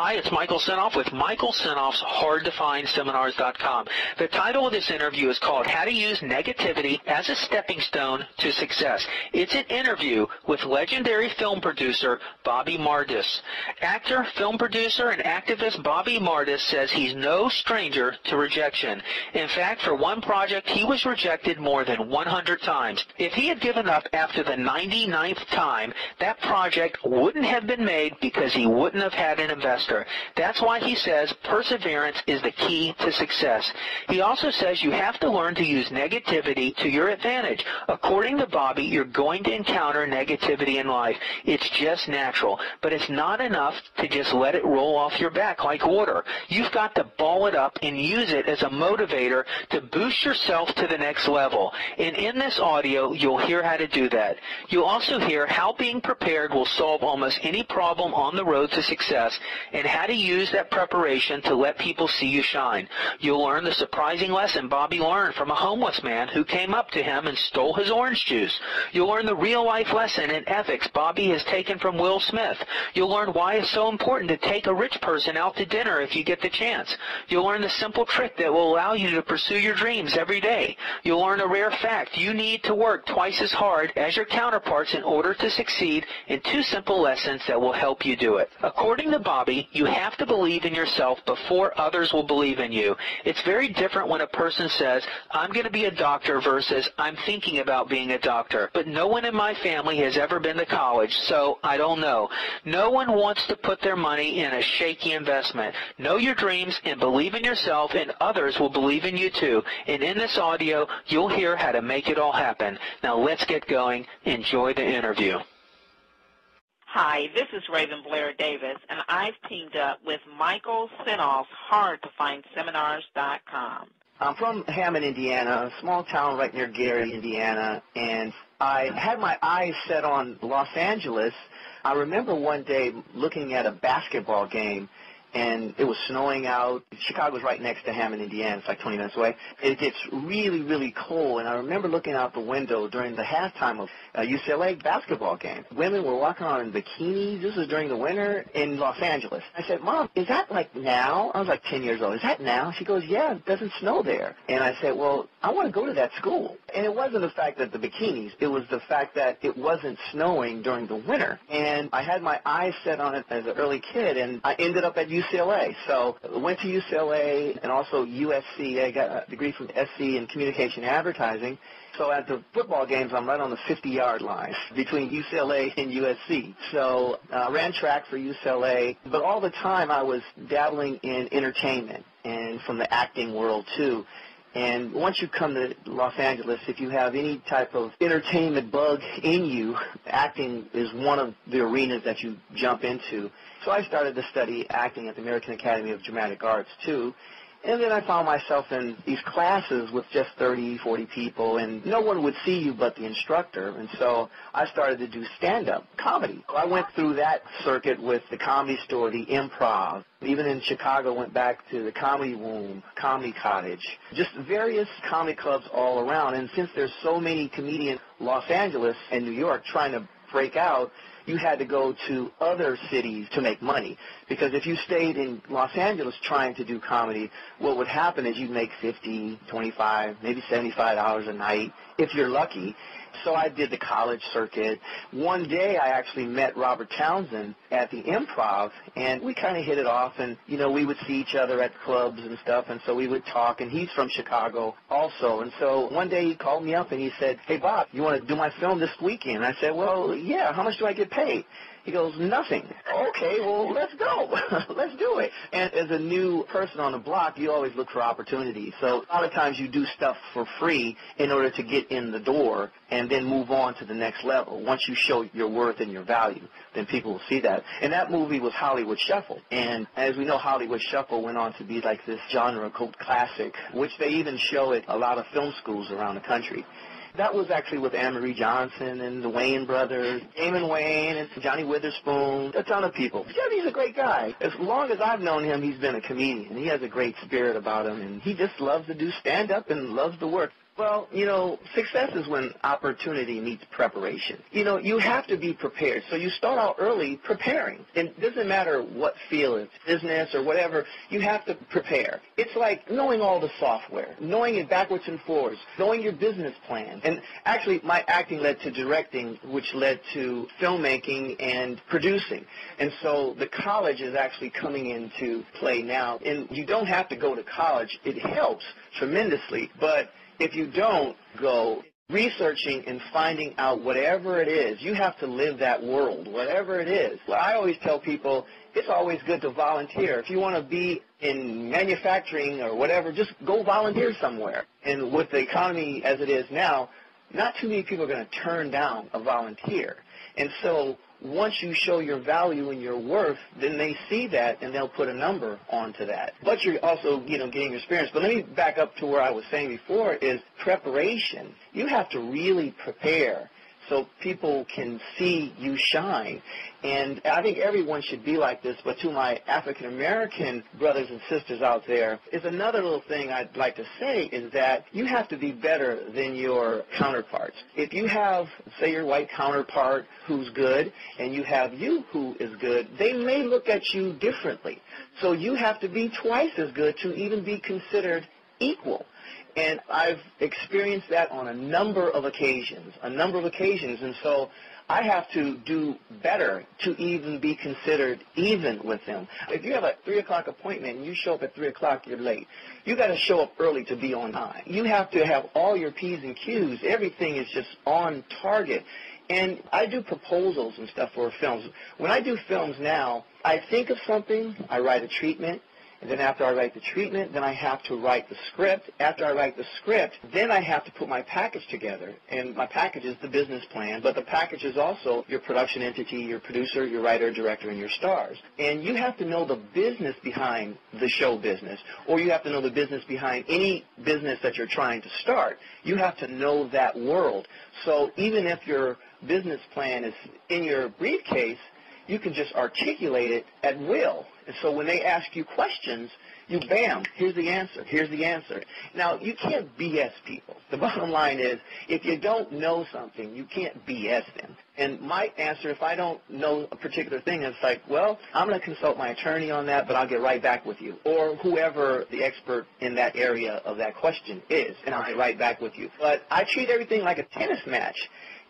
Hi, it's Michael Senoff with Michael Senoff's HardToFindSeminars.com. The title of this interview is called How to Use Negativity as a Stepping Stone to Success. It's an interview with legendary film producer Bobby Mardis. Actor, film producer, and activist Bobby Mardis says he's no stranger to rejection. In fact, for one project, he was rejected more than 100 times. If he had given up after the 99th time, that project wouldn't have been made because he wouldn't have had an investor. That's why he says perseverance is the key to success. He also says you have to learn to use negativity to your advantage. According to Bobby, you're going to encounter negativity in life. It's just natural, but it's not enough to just let it roll off your back like water. You've got to ball it up and use it as a motivator to boost yourself to the next level. And in this audio, you'll hear how to do that. You'll also hear how being prepared will solve almost any problem on the road to success, and how to use that preparation to let people see you shine. You'll learn the surprising lesson Bobby learned from a homeless man who came up to him and stole his orange juice. You'll learn the real-life lesson in ethics Bobby has taken from Will Smith. You'll learn why it's so important to take a rich person out to dinner if you get the chance. You'll learn the simple trick that will allow you to pursue your dreams every day. You'll learn a rare fact: you need to work twice as hard as your counterparts in order to succeed, in two simple lessons that will help you do it. According to Bobby, you have to believe in yourself before others will believe in you. It's very different when a person says, I'm going to be a doctor, versus I'm thinking about being a doctor, but no one in my family has ever been to college, so I don't know. No one wants to put their money in a shaky investment. Know your dreams and believe in yourself, and others will believe in you too. And in this audio, you'll hear how to make it all happen. Now let's get going. Enjoy the interview. Hi, this is Raven Blair Davis, and I've teamed up with Michael Senoff's HardToFindSeminars.com. I'm from Hammond, Indiana, a small town right near Gary, Indiana, and I had my eyes set on Los Angeles. I remember one day looking at a basketball game, and it was snowing out. Chicago's right next to Hammond, Indiana. It's like 20 minutes away. It gets really, really cold, and I remember looking out the window during the halftime of a UCLA basketball game. Women were walking around in bikinis. This was during the winter in Los Angeles. I said, Mom, is that like now? I was like 10 years old. Is that now? She goes, yeah, it doesn't snow there. And I said, well, I want to go to that school. And it wasn't the fact that the bikinis. It was the fact that it wasn't snowing during the winter. And I had my eyes set on it as an early kid, and I ended up at UCLA. So I went to UCLA and also USC. I got a degree from SC in communication advertising. So at the football games, I'm right on the 50-yard line between UCLA and USC. So I ran track for UCLA, but all the time I was dabbling in entertainment and from the acting world too. And once you come to Los Angeles, if you have any type of entertainment bug in you, acting is one of the arenas that you jump into. So I started to study acting at the American Academy of Dramatic Arts too. And then I found myself in these classes with just 30, 40 people, and no one would see you but the instructor. And so I started to do stand-up comedy. I went through that circuit with the Comedy Store, the Improv. Even in Chicago, went back to the Comedy Room, Comedy Cottage, just various comedy clubs all around. And since there's so many comedians in Los Angeles and New York trying to break out, you had to go to other cities to make money. Because if you stayed in Los Angeles trying to do comedy, what would happen is you'd make $50, $25, maybe $75 a night, if you're lucky. So I did the college circuit. One day I actually met Robert Townsend at the Improv, and we kind of hit it off, and, you know, we would see each other at clubs and stuff, and so we would talk, and he's from Chicago also. And so one day he called me up and he said, hey, Bob, you want to do my film this weekend? I said, well, yeah, how much do I get paid? He goes, nothing. Okay, well, let's go. Let's do it. And as a new person on the block, you always look for opportunities. So a lot of times you do stuff for free in order to get in the door and then move on to the next level. Once you show your worth and your value, then people will see that. And that movie was Hollywood Shuffle. And as we know, Hollywood Shuffle went on to be like this genre cult classic, which they even show at a lot of film schools around the country. That was actually with Anne-Marie Johnson and the Wayne brothers, Damon Wayne and Johnny Witherspoon, a ton of people. Johnny's a great guy. As long as I've known him, he's been a comedian. He has a great spirit about him, and he just loves to do stand-up and loves to work. Well, success is when opportunity meets preparation. You have to be prepared. So you start out early preparing. And it doesn't matter what field, it's business or whatever, you have to prepare. It's like knowing all the software, knowing it backwards and forwards, knowing your business plan. And actually, my acting led to directing, which led to filmmaking and producing. And so the college is actually coming into play now. And you don't have to go to college. It helps tremendously. But if you don't go researching and finding out whatever it is, you have to live that world, whatever it is. Well, I always tell people it's always good to volunteer. If you want to be in manufacturing or whatever, just go volunteer somewhere. And with the economy as it is now, not too many people are going to turn down a volunteer. And so once you show your value and your worth, then they see that and they'll put a number onto that. But you're also, getting experience. But let me back up to where I was saying before is preparation. You have to really prepare so people can see you shine. And I think everyone should be like this, but to my African-American brothers and sisters out there, is another little thing I'd like to say is that you have to be better than your counterparts. If you have, say, your white counterpart who's good, and you have you who is good, they may look at you differently. So you have to be twice as good to even be considered equal. And I've experienced that on a number of occasions, and so I have to do better to even be considered even with them. If you have a 3 o'clock appointment and you show up at 3 o'clock, you're late. You got to show up early to be on time. You have to have all your P's and Q's. Everything is just on target. And I do proposals and stuff for films. When I do films now, I think of something, I write a treatment, and then after I write the treatment, then I have to write the script. After I write the script, then I have to put my package together. And my package is the business plan, but the package is also your production entity, your producer, your writer, director, and your stars. And you have to know the business behind the show business, or you have to know the business behind any business that you're trying to start. You have to know that world. So even if your business plan is in your briefcase, you can just articulate it at will. And so when they ask you questions, you bam, here's the answer, here's the answer. Now, you can't BS people. The bottom line is, if you don't know something, you can't BS them. And my answer, if I don't know a particular thing, is like, well, I'm going to consult my attorney on that, but I'll get right back with you. Or whoever the expert in that area of that question is, and I'll get right back with you. But I treat everything like a tennis match.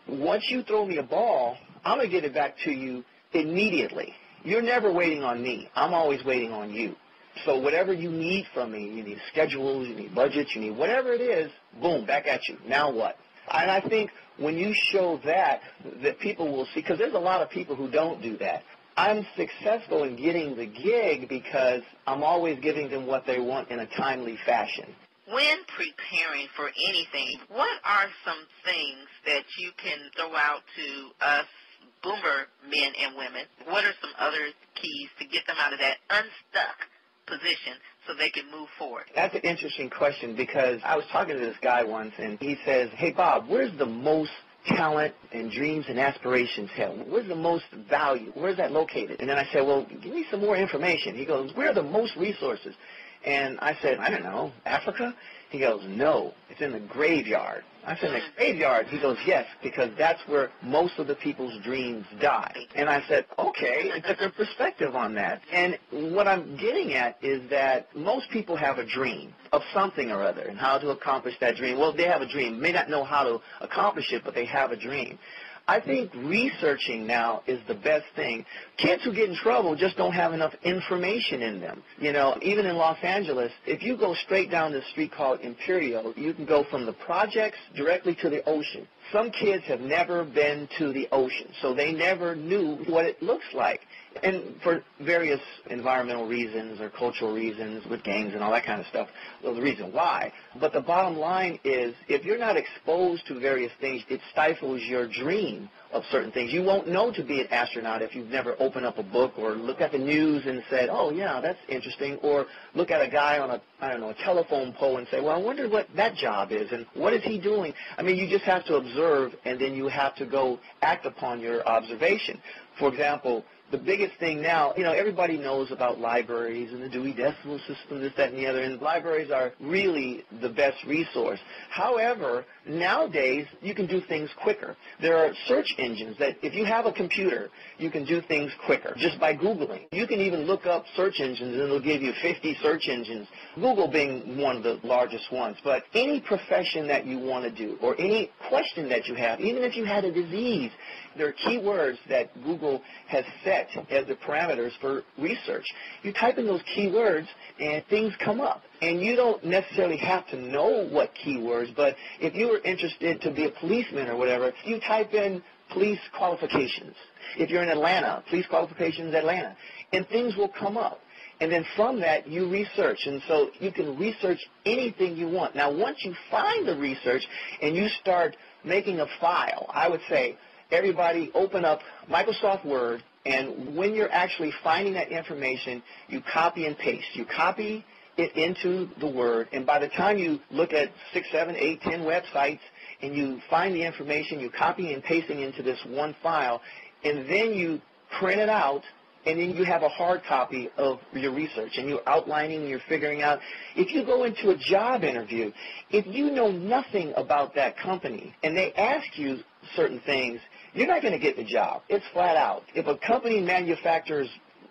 Once you throw me a ball, I'm going to get it back to you immediately. You're never waiting on me. I'm always waiting on you. So whatever you need from me, you need schedules, you need budgets, you need whatever it is, boom, back at you. Now what? And I think when you show that people will see, because there's a lot of people who don't do that. I'm successful in getting the gig because I'm always giving them what they want in a timely fashion. When preparing for anything, what are some things that you can throw out to us boomer men and women? What are some other keys to get them out of that unstuck position so they can move forward? That's an interesting question, because I was talking to this guy once, and he says, hey, Bob, where's the most talent and dreams and aspirations held? Where's the most value? Where's that located? And then I said, well, give me some more information. He goes, where are the most resources? And I said, I don't know, Africa? He goes, no, it's in the graveyard. I said, in the graveyard? He goes, yes, because that's where most of the people's dreams die. And I said, okay, a different perspective on that. And what I'm getting at is that most people have a dream of something or other and how to accomplish that dream. Well, they have a dream. May not know how to accomplish it, but they have a dream. I think researching now is the best thing. Kids who get in trouble just don't have enough information in them. You know, even in Los Angeles, if you go straight down this street called Imperial, you can go from the projects directly to the ocean. Some kids have never been to the ocean, so they never knew what it looks like. And for various environmental reasons or cultural reasons with gangs and all that kind of stuff, well, the reason why. But the bottom line is, if you're not exposed to various things, it stifles your dream of certain things. You won't know to be an astronaut if you've never opened up a book or looked at the news and said, oh, yeah, that's interesting, or look at a guy on a telephone pole and say, well, I wonder what that job is and what is he doing? I mean, you just have to observe, and then you have to go act upon your observation. For example, The biggest thing now, everybody knows about libraries and the Dewey Decimal System, this, that, and the other, and libraries are really the best resource. However, nowadays, you can do things quicker. There are search engines that if you have a computer, you can do things quicker just by Googling. You can even look up search engines, and it'll give you 50 search engines, Google being one of the largest ones. But any profession that you want to do or any question that you have, even if you had a disease, there are keywords that Google has set as the parameters for research. You type in those keywords and things come up. And you don't necessarily have to know what keywords, but if you were interested to be a policeman or whatever, you type in police qualifications. If you're in Atlanta, police qualifications Atlanta, and things will come up. And then from that, you research. And so you can research anything you want. Now, once you find the research and you start making a file, I would say, everybody open up Microsoft Word, and when you're actually finding that information, you copy and paste. You copy it into the Word, and by the time you look at 6, 7, 8, 10 websites, and you find the information, you copy and pasting into this one file, and then you print it out, and then you have a hard copy of your research, and you're outlining, and you're figuring out. If you go into a job interview, if you know nothing about that company, and they ask you certain things, you're not going to get the job. It's flat out. If a company manufactures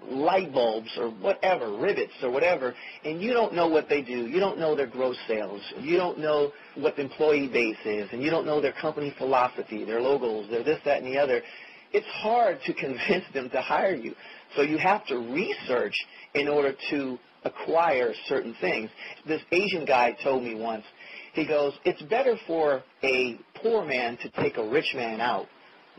light bulbs or whatever, rivets or whatever, and you don't know what they do, you don't know their gross sales, you don't know what the employee base is, and you don't know their company philosophy, their logos, their this, that, and the other, it's hard to convince them to hire you. So you have to research in order to acquire certain things. This Asian guy told me once, he goes, it's better for a poor man to take a rich man out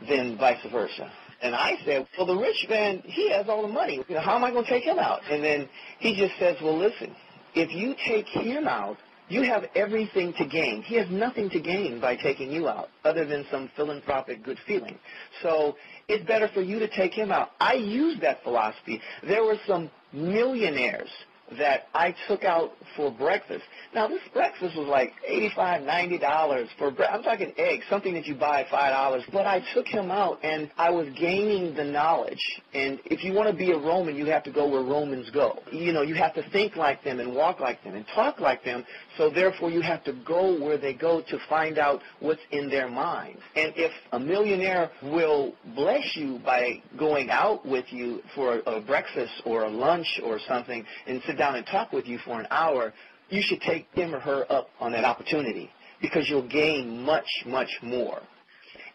than vice versa. And I said, well, the rich man, he has all the money. How am I going to take him out? And then he just says, well, listen, if you take him out, you have everything to gain. He has nothing to gain by taking you out other than some philanthropic good feeling. So it's better for you to take him out. I used that philosophy. There were some millionaires that I took out for breakfast. Now, this breakfast was like $85, $90 for breakfast. I'm talking eggs, something that you buy at $5. But I took him out, and I was gaining the knowledge. And if you want to be a Roman, you have to go where Romans go. You have to think like them and walk like them and talk like them. So, therefore, you have to go where they go to find out what's in their minds. And if a millionaire will bless you by going out with you for a breakfast or a lunch or something and sit down and talk with you for an hour, you should take him or her up on that opportunity because you'll gain much, much more.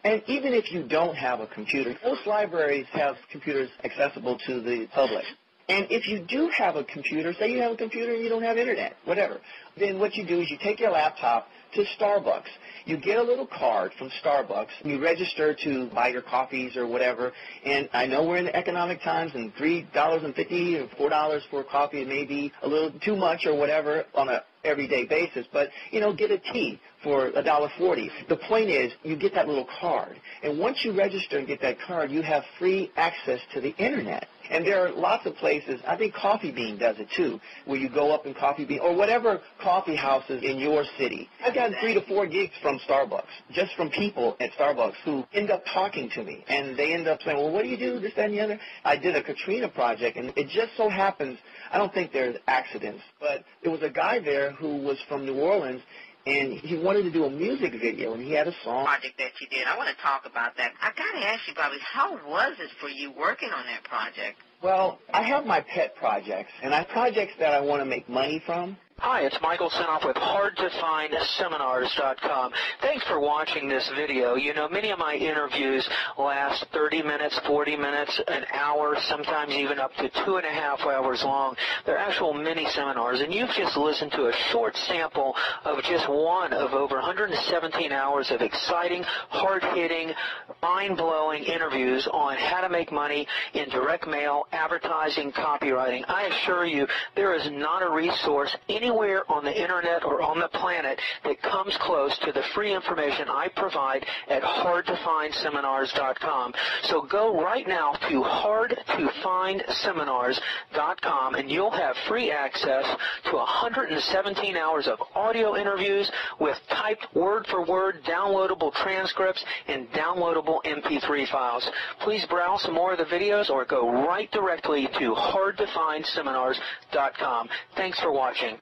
And even if you don't have a computer, most libraries have computers accessible to the public. And if you do have a computer, say you have a computer and you don't have internet, whatever, then what you do is you take your laptop to Starbucks. You get a little card from Starbucks. You register to buy your coffees or whatever. And I know we're in the economic times, and $3.50 or $4 for a coffee, it may be a little too much or whatever on a everyday basis, but, get a tea for $1.40. The point is, you get that little card, and once you register and get that card, you have free access to the Internet. And there are lots of places, I think Coffee Bean does it too, where you go up in Coffee Bean, or whatever coffee houses in your city. I've gotten 3 to 4 gigs from Starbucks, just from people at Starbucks who end up talking to me, and they end up saying, well, what do you do, this, that, and the other? I did a Katrina project, and it just so happens, I don't think there's accidents, but there was a guy there who was from New Orleans, and he wanted to do a music video, and he had a song. Project that you did. I want to talk about that. I got to ask you, Bobby, how was it for you working on that project? Well, I have my pet projects, and I have projects that I want to make money from. Hi, it's Michael Senoff with HardToFindSeminars.com. Thanks for watching this video. Many of my interviews last 30 minutes, 40 minutes, an hour, sometimes even up to 2.5 hours long. They're actual mini seminars, and you've just listened to a short sample of just one of over 117 hours of exciting, hard-hitting, mind-blowing interviews on how to make money in direct mail, advertising, copywriting. I assure you, there is not a resource anywhere anywhere on the internet or on the planet that comes close to the free information I provide at hardtofindseminars.com. So go right now to hardtofindseminars.com and you'll have free access to 117 hours of audio interviews with typed word-for-word downloadable transcripts and downloadable MP3 files. Please browse some more of the videos or go right directly to hardtofindseminars.com. Thanks for watching.